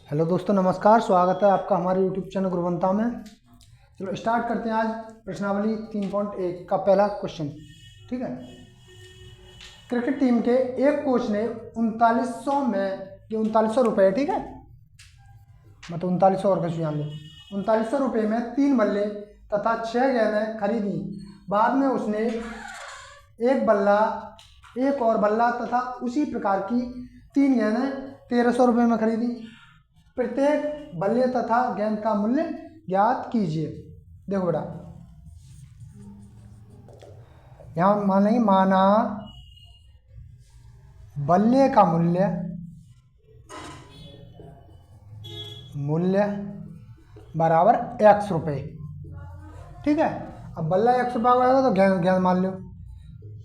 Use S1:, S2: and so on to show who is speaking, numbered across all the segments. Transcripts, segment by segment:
S1: Hello दोस्तों, नमस्कार। स्वागत है आपका हमारे यूट्यूब चैनल गुरुवंता में। चलो स्टार्ट करते हैं आज प्रश्नावली 3.1 का पहला क्वेश्चन। ठीक है। क्रिकेट टीम के एक कोच ने 3900 में, ये 3900 रुपये, ठीक है, मतलब 3900 और कुछ जान लो, 3900 रुपये में 3 बल्ले तथा 6 गेंदें खरीदी। बाद में उसने एक बल्ला, एक और बल्ला तथा उसी प्रकार की 3 गेंदें 1300 रुपये में खरीदी। प्रत्येक बल्ले तथा गेंद का मूल्य ज्ञात कीजिए। देखो बेटा, यहाँ मान लेंगे, माना बल्ले का मूल्य बराबर x रुपये। ठीक है। अब बल्ला x रुपये होगा तो गेंद मान लो,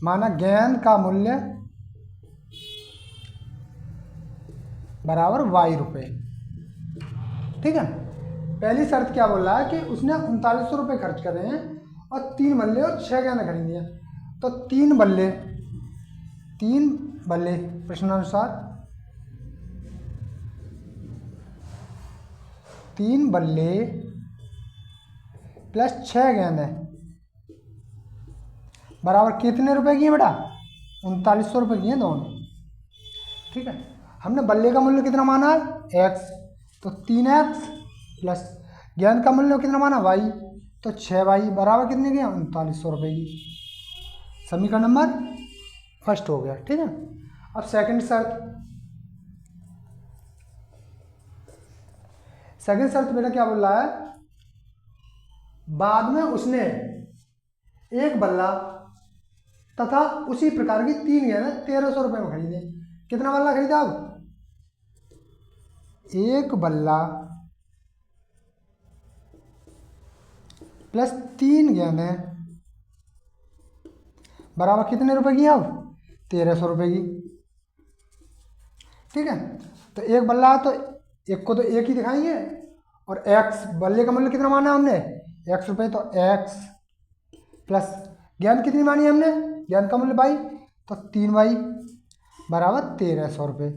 S1: माना गेंद का मूल्य बराबर y रुपये। ठीक है। पहली शर्त क्या बोल रहा है कि उसने 3900 रुपये खर्च करे हैं और 3 बल्ले और 6 गेंदें खरीदी हैं। तो 3 बल्ले प्रश्नानुसार 3 बल्ले प्लस 6 गेंदें बराबर कितने रुपए की है बेटा? 3900 रुपये की है दोनों। ठीक है। हमने बल्ले का मूल्य कितना माना है? x, तो 3x प्लस गेंद का मूल्य कितना माना? y, तो 6y बराबर कितने के? 3900 रुपये की। समीकरण नंबर फर्स्ट हो गया। ठीक है। अब सेकंड शर्त बेटा क्या बोल रहा है? बाद में उसने एक बल्ला तथा उसी प्रकार की 3 गेंदें 1300 रुपये में खरीदे। कितना बल्ला खरीदा? अब एक बल्ला प्लस 3 गेंदें बराबर कितने रुपए की? अब 1300 रुपये की। ठीक है। तो एक बल्ला, तो एक को तो एक ही दिखाएंगे, और x बल्ले का मूल्य कितना माना हमने? x रुपये, तो x प्लस गेंद कितनी मानी हमने? गेंद का मूल्य y, तो 3y बराबर 1300 रुपये।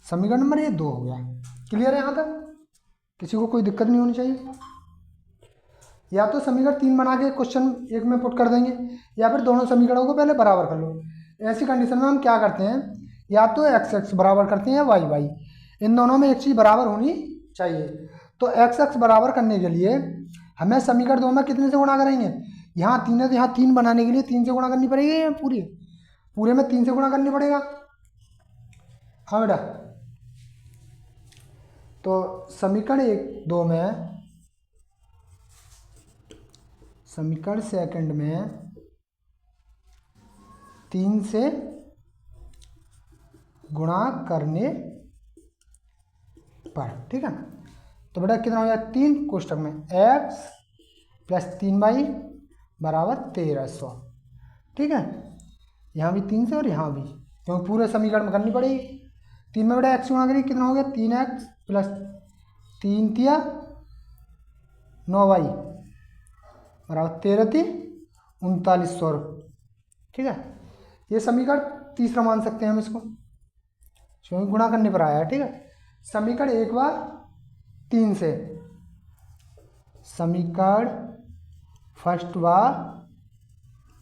S1: समीकरण नंबर ये 2 हो गया। क्लियर है? यहाँ तक किसी को कोई दिक्कत नहीं होनी चाहिए। या तो समीकरण 3 बना के क्वेश्चन 1 में पुट कर देंगे, या फिर दोनों समीकरणों को पहले बराबर कर लो। ऐसी कंडीशन में हम क्या करते हैं, या तो x बराबर करते हैं या y। इन दोनों में एक चीज़ बराबर होनी चाहिए। तो x बराबर करने के लिए हमें समीकरण 2 में कितने से गुणा करेंगे? यहाँ 3 है तो यहाँ 3 बनाने के लिए 3 से गुणा करनी पड़ेगी, या पूरे में 3 से गुणा करनी पड़ेगा। हाँ बेटा। तो समीकरण 2 में, समीकरण सेकंड में 3 से गुणा करने पर, ठीक है। तो बेटा कितना हो गया? 3 कोष्टक में x प्लस 3y बराबर 1300। ठीक है। यहाँ भी 3 से और यहाँ भी, क्योंकि पूरे समीकरण में करनी पड़ेगी। 3 में बेटा x गुणा करिए, कितना हो गया? 3x प्लस 3 तिया 9y बराबर 13 3 3900। ठीक है। ये समीकरण तीसरा मान सकते हैं हम इसको, क्योंकि गुणा करने पर आया है। ठीक है। समीकरण 1 व 3 से, समीकरण फर्स्ट व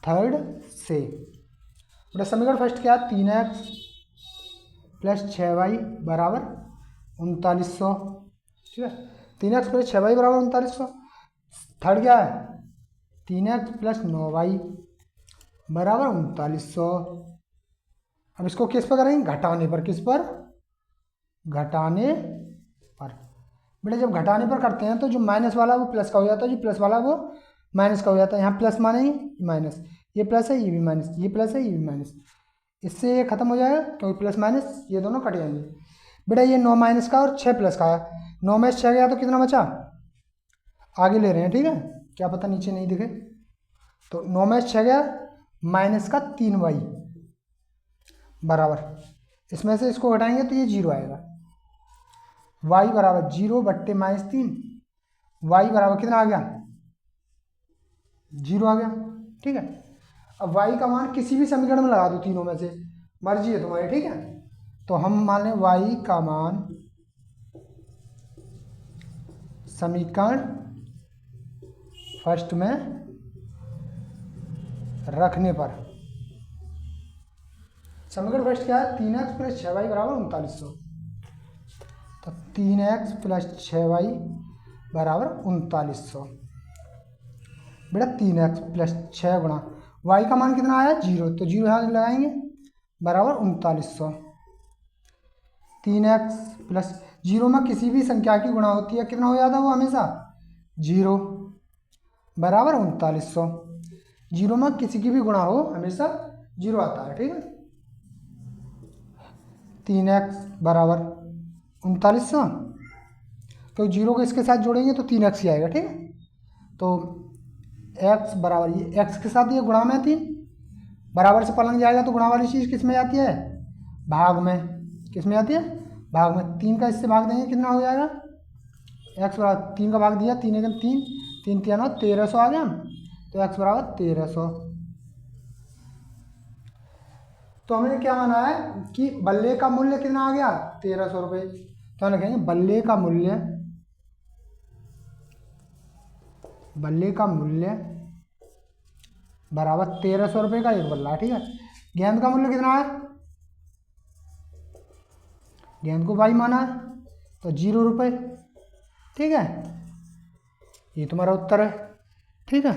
S1: थर्ड से बेटा, समीकरण फर्स्ट क्या है? 3x प्लस 6y बराबर 3900। ठीक है। 3x प्लस 6y बराबर 3900। थर्ड क्या है? 3x प्लस 9y बराबर 3900। अब इसको किस पर करेंगे? घटाने पर। किस पर? घटाने पर। बेटा जब घटाने पर करते हैं तो जो माइनस वाला वो प्लस का हो जाता है, जो प्लस वाला वो माइनस का हो जाता है। यहाँ प्लस मानेंगे, माइनस, ये प्लस है ये भी माइनस, ये प्लस है ये भी माइनस, इससे ये खत्म हो जाएगा, क्योंकि प्लस माइनस ये दोनों कट जाएंगे। बेटा ये 9 माइनस का और 6 प्लस का है, 9 में 6 गया तो कितना बचा? आगे ले रहे हैं। ठीक है। क्या पता नीचे नहीं दिखे। तो 9 में 6 गया, माइनस का 3y बराबर, इसमें से इसको घटाएंगे तो ये 0 आएगा। y बराबर 0 बट्टे -3, y बराबर कितना आ गया? 0 आ गया। ठीक है। अब y का मान किसी भी समीकरण में लगा दो, तीनों में से, मर्जी है तुम्हारी। ठीक है। तो हम मान लें y का मान समीकरण फर्स्ट में रखने पर। समीकरण फर्स्ट क्या है, 3x प्लस 6y बराबर 3900। तो 3x प्लस 6y बराबर 3900। बेटा 3x प्लस 6 गुणा y का मान कितना आया 0, तो 0 यहाँ लगाएंगे बराबर 3900। 3x प्लस 0 में किसी भी संख्या की गुणा होती है, कितना हो जाता है वो हमेशा 0 बराबर 3900। 0 में किसी की भी गुणा हो हमेशा 0 आता है, ठीक है। 3x बराबर 3900, तो 0 को इसके साथ जोड़ेंगे तो 3x ही आएगा, ठीक है। तो x बराबर ये x के साथ ये गुणा में 3 बराबर से पलंग जाएगा, तो गुणा वाली चीज़ किस में जाती है, भाग में। किस में जाती है, भाग में। 3 का इससे भाग देंगे कितना हो जाएगा, x बराबर 3 का भाग दिया, 3 एकम 3, 3 3 9 1300 आ गया, तो x बराबर 1300। तो हमने क्या माना है कि बल्ले का मूल्य कितना आ गया 1300 रुपये, तो हम लिखेंगे बल्ले का मूल्य बराबर 1300 रुपये का एक बल्ला, ठीक है। गेंद का मूल्य कितना है, गेंद को भाई माना है तो 0 रुपये, ठीक है। ये तुम्हारा उत्तर है, ठीक है।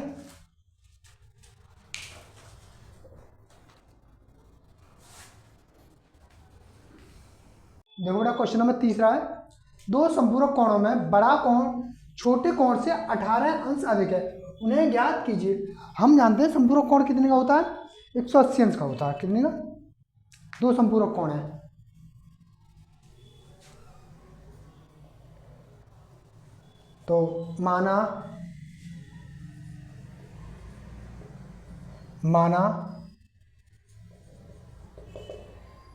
S1: देखो बेटा क्वेश्चन नंबर तीसरा है, दो संपूरक कोणों में बड़ा कोण छोटे कोण से 18 अंश अधिक है, उन्हें ज्ञात कीजिए। हम जानते हैं संपूरक कोण कितने का होता है, 180 अंश का होता है। कितने का, दो संपूरक कोण है, तो माना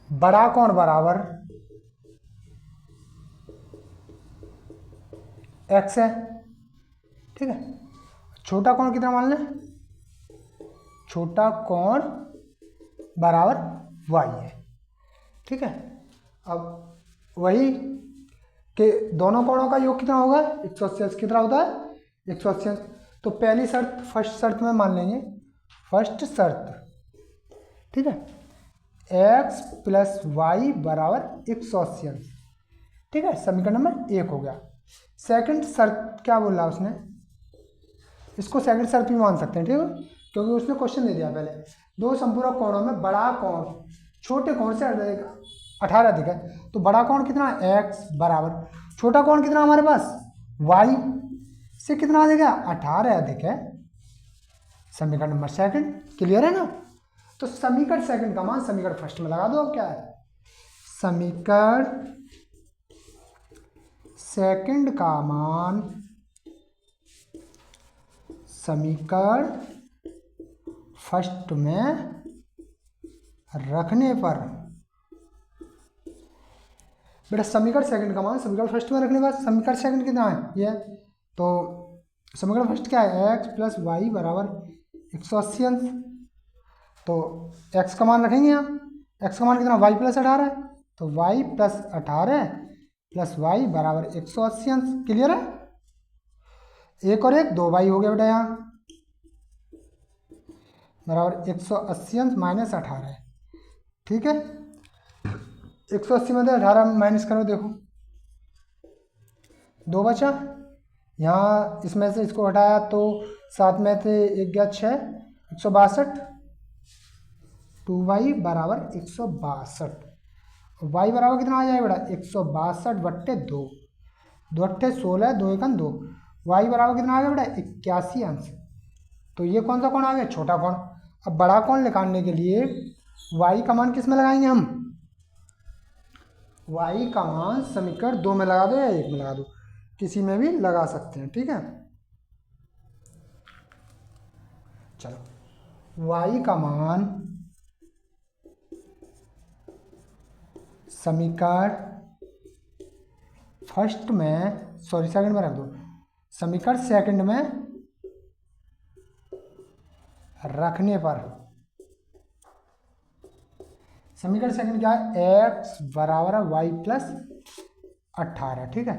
S1: बड़ा कोण बराबर x है, ठीक है। छोटा कोण कितना मान लें, छोटा कोण बराबर y है, ठीक है। अब वही कि दोनों कोणों का योग कितना होगा 180 अंश, कितना होता है 180 अंश। तो पहली शर्त फर्स्ट शर्त में मान लेंगे, फर्स्ट शर्त, ठीक है, x प्लस वाई बराबर 180 अंश, ठीक है। समीकरण नंबर 1 हो गया। सेकंड शर्त क्या बोल रहा है उसने, इसको सेकंड शर्त भी मान सकते हैं, ठीक है, क्योंकि उसने क्वेश्चन दे दिया पहले, दो संपूरक कोणों में बड़ा कोण छोटे कोण से 18 अधिक है, तो बड़ा कोण कितना x बराबर छोटा कोण कितना हमारे पास y से कितना अधिक है 18 अधिक है। समीकरण नंबर सेकंड क्लियर है ना। तो समीकरण सेकंड का मान समीकरण फर्स्ट में लगा दो। अब क्या है, समीकरण सेकंड का मान समीकरण फर्स्ट में रखने पर, बेटा समीकरण सेकंड का मान समीकरण फर्स्ट में रखने पर समीकरण सेकंड कितना है ये, तो समीकरण फर्स्ट क्या है x प्लस वाई बराबर 180 अंश। तो x का मान रखेंगे यहाँ, x का मान कितना y प्लस 18 है, तो y प्लस 18 प्लस वाई बराबर 180 अंश। क्लियर है, एक और एक 2y हो गया बेटा, यहाँ बराबर 180 अंश माइनस 18, ठीक है। 180 में से 18 माइनस करो, देखो 2 बचा, यहाँ इसमें से इसको हटाया तो 7 में से 1 गया 6, 162, 2y बराबर 162, y बराबर कितना आ जाएगा बेटा 162 बट्टे 2, 2 अट्ठे 16, 2 एकम 2, y बराबर कितना आ गया बेटा 81 अंश। तो ये कौन सा कोण आ गया, छोटा कोण। अब बड़ा कोण निकालने के लिए y का मान किस में लगाएंगे हम, y का मान समीकरण 2 में लगा दो या 1 में लगा दो, किसी में भी लगा सकते हैं, ठीक है। चलो y का मान समीकरण फर्स्ट में, सॉरी सेकंड में रख दो, समीकरण सेकंड में रखने पर, समीकरण सेकंड क्या है x बराबर है y प्लस 18, ठीक है।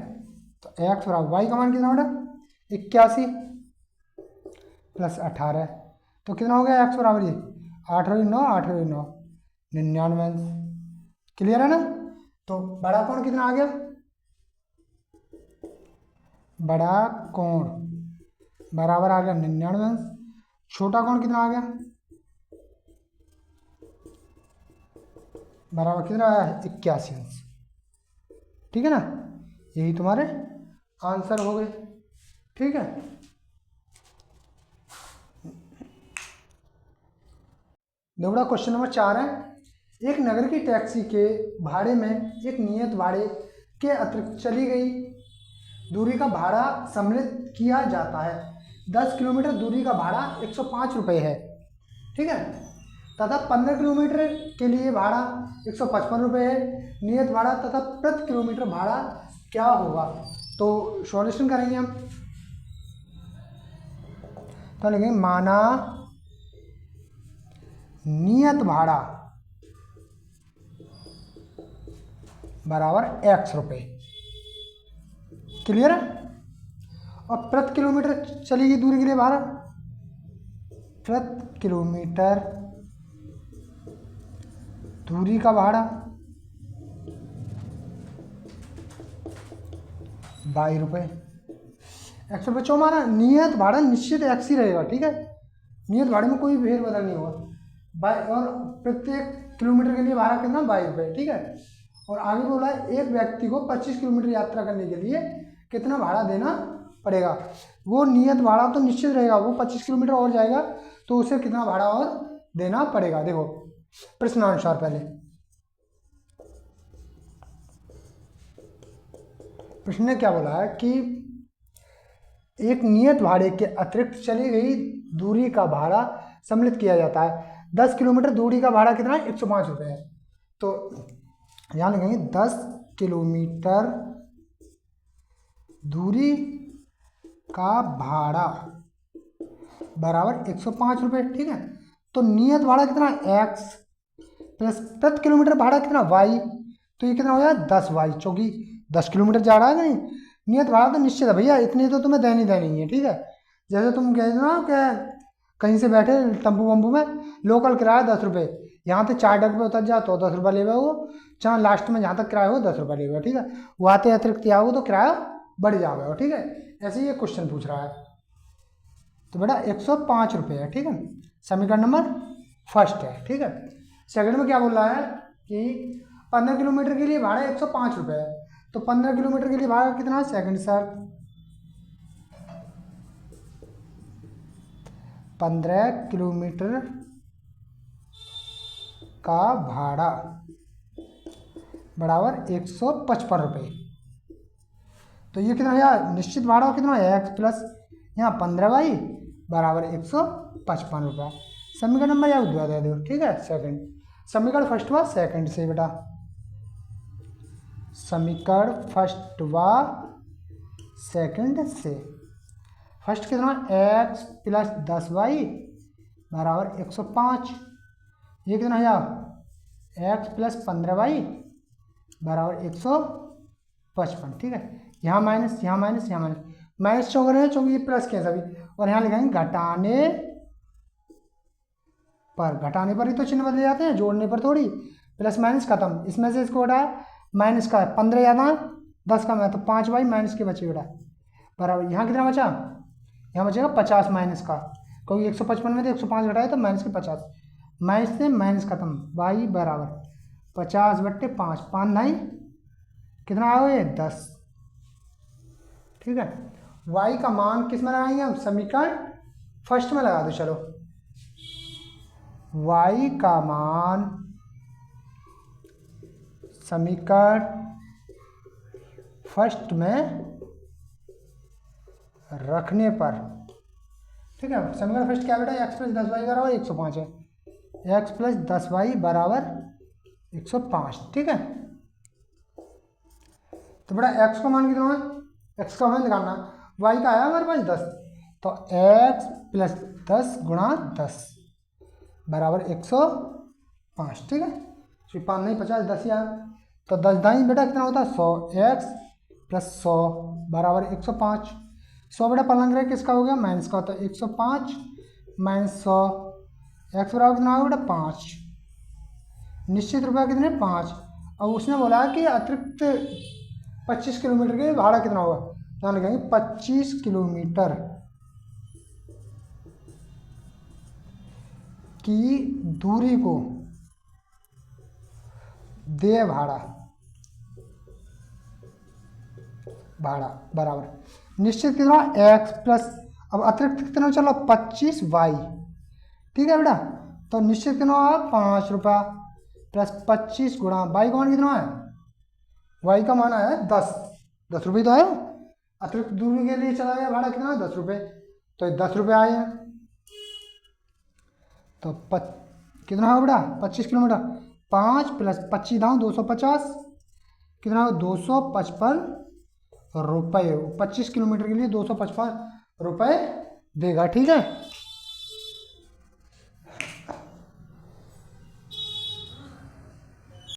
S1: तो एक्स बराबर वाई का मान कितना बेटा 81 प्लस 18, तो कितना हो गया एक्स बराबर ये 8 और 9 8 और 9 99। क्लियर है ना। तो बड़ा कोण कितना आ गया, बड़ा कोण बराबर आ गया 99, छोटा कोण कितना आ गया बराबर कितना आया 81 अंश। ठीक है ना, यही तुम्हारे आंसर हो गए। ठीक है, दोबारा क्वेश्चन नंबर 4 है, एक नगर की टैक्सी के भाड़े में एक नियत भाड़े के अतिरिक्त चली गई दूरी का भाड़ा सम्मिलित किया जाता है। 10 किलोमीटर दूरी का भाड़ा 105 रुपये है, ठीक है, तथा 15 किलोमीटर के लिए भाड़ा 155 रुपये है। नियत भाड़ा तथा प्रति किलोमीटर भाड़ा क्या होगा। तो सॉल्यूशन करेंगे हम, तो लिखेंगे माना नियत भाड़ा बराबर x रुपये। क्लियर है। और प्रति किलोमीटर चली गई दूरी के लिए भाड़ा, प्रति किलोमीटर दूरी का भाड़ा 22 रुपये। एक्स रुपये चौ माना, नियत भाड़ा निश्चित एक्स ही रहेगा, ठीक है, नियत भाड़े में कोई फेर बदल नहीं होगा। और प्रत्येक किलोमीटर के लिए भाड़ा कितना 22 रुपये, ठीक है। और आगे बोला है एक व्यक्ति को 25 किलोमीटर यात्रा करने के लिए कितना भाड़ा देना पड़ेगा। वो नियत भाड़ा तो निश्चित रहेगा, वो 25 किलोमीटर और जाएगा तो उसे कितना भाड़ा और देना पड़ेगा। देखो प्रश्नानुसार पहले प्रश्न ने क्या बोला है कि एक नियत भाड़े के अतिरिक्त चली गई दूरी का भाड़ा सम्मिलित किया जाता है। 10 किलोमीटर दूरी का भाड़ा कितना है 105 रुपये है। तो यहाँ लिखेंगे 10 किलोमीटर दूरी का भाड़ा बराबर 105 रुपये, ठीक है। तो नियत भाड़ा कितना x प्लस प्रति किलोमीटर भाड़ा कितना y, तो ये कितना हो जाएगा 10y, क्योंकि 10 किलोमीटर जा रहा है नहीं। नियत भाड़ा तो निश्चित है भैया, इतनी तो तुम्हें देनी है, ठीक है। जैसे तुम कह ना कि कहीं से बैठे टम्पू वम्पू में, लोकल किराया 10 रुपये, यहाँ से 4 डग पे उतर जा तो 10 रुपये लेगा वो, जहाँ लास्ट में जहाँ तक किराया हो 10 रुपये लेगा, ठीक है। वो आते अतिरिक्त आओगे तो किराया बढ़ जाएगा, ठीक है। ऐसे ही ये क्वेश्चन पूछ रहा है। तो बेटा 105 रुपये है, ठीक है, समीकरण नंबर फर्स्ट है, ठीक है। सेकंड में क्या बोल रहा है कि 15 किलोमीटर के लिए भाड़ा 105 रुपये है। तो 15 किलोमीटर के लिए भाड़ा कितना है, सेकंड सर 15 किलोमीटर का भाड़ा बराबर 155 रुपये। तो ये कितना है निश्चित भाड़ा कितना है x प्लस यहाँ 15y बराबर 155 रुपये। समीकरण नंबर या उद्वा दे दो, ठीक है। सेकंड समीकरण फर्स्ट व सेकंड से बेटा, समीकरण फर्स्ट व सेकंड से। फर्स्ट कितना x प्लस 10y बराबर 105, ये कितना है x प्लस 15y बराबर 155, ठीक है। यहाँ माइनस यहाँ माइनस यहाँ माइनस, माइनस क्यों कर रहे हैं क्योंकि ये प्लस के सभी, और यहाँ लिखेंगे घटाने पर ही तो चिन्ह बदले जाते हैं, जोड़ने पर थोड़ी। प्लस माइनस खत्म, इसमें से इसको हटाया, माइनस का 15 ज़्यादा 10 का मैं तो 5y माइनस के बचे बेटा बराबर। यहाँ कितना बचा, यहाँ बचेगा 50 माइनस का, क्योंकि 155 में तो 105 घटाए तो माइनस के 50, माइनस से माइनस खत्म, y बराबर 50/5, 5 नहीं कितना आया ये 10, ठीक है। y का मान किस में लगाएंगे हम, समीकरण फर्स्ट में लगा दो। चलो y का मान समीकरण फर्स्ट में रखने पर, ठीक है। समीकरण फर्स्ट क्या बेटा, x प्लस 10y बराबर 105 है, x प्लस 10y बराबर 105, ठीक है। तो बेटा x का मान कितना है, x का मान निकालना, y का आया हमारे पास 10, तो x प्लस 10 गुणा 10 बराबर 105, ठीक है। 5 नहीं 50 10 यार, तो 10 दाई बेटा कितना होता है 100, x प्लस 100 बराबर 105। 100 बटा पलंग रहे किसका हो गया, माइनस का होता है। 105 माइनस 100, एक्स बराबर कितना होगा बेटा 5। निश्चित रुपया कितने 5। अब उसने बोला कि अतिरिक्त 25 किलोमीटर के लिए भाड़ा कितना होगा, तो हम लिखेंगे 25 किलोमीटर की दूरी को दे भाड़ा बराबर निश्चित कितना x प्लस, अब अतिरिक्त कितना चलो 25y, ठीक है बेटा। तो निश्चित कितना है 5 रुपया प्लस 25 गुणा y का मान कितना है, y का मान है 10 रुपये तो है। अतिरिक्त दूरी के लिए चला गया भाड़ा कितना है 10 रुपये, तो 10 रुपये आए हैं। तो कितना है बेटा 25 किलोमीटर, 5 प्लस 25 दाओ 250, कितना हो 255 रुपये। 25 किलोमीटर के लिए 255 रुपये देगा, ठीक है।